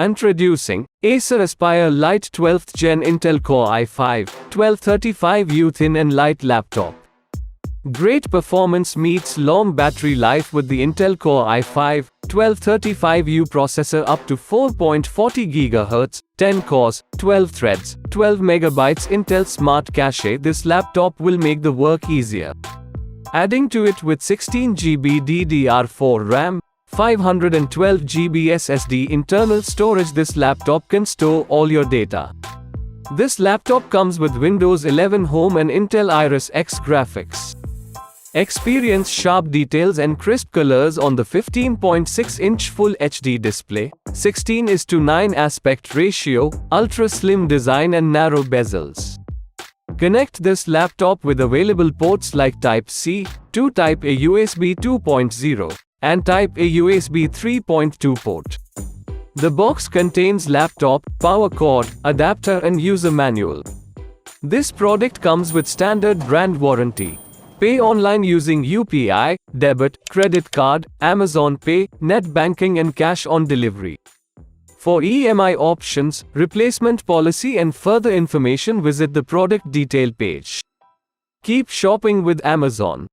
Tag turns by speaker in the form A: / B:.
A: Introducing Acer Aspire Lite 12th Gen Intel Core i5-1235U thin and light laptop. Great performance meets long battery life with the Intel Core i5-1235U processor up to 4.40 GHz, 10 cores, 12 threads, 12 MB Intel Smart Cache. This laptop will make the work easier. Adding to it with 16 GB DDR4 RAM, 512 GB SSD internal storage, this laptop can store all your data. This laptop comes with Windows 11 Home and Intel Iris X graphics. Experience sharp details and crisp colors on the 15.6-inch Full HD display, 16:9 aspect ratio, ultra-slim design and narrow bezels. Connect this laptop with available ports like Type-C, Type-A USB 2.0, and Type-A USB 3.2 port. The box contains laptop, power cord, adapter and user manual. This product comes with standard brand warranty. Pay online using UPI, debit, credit card, Amazon Pay, net banking and cash on delivery. For EMI options, replacement policy and further information, visit the product detail page. Keep shopping with Amazon.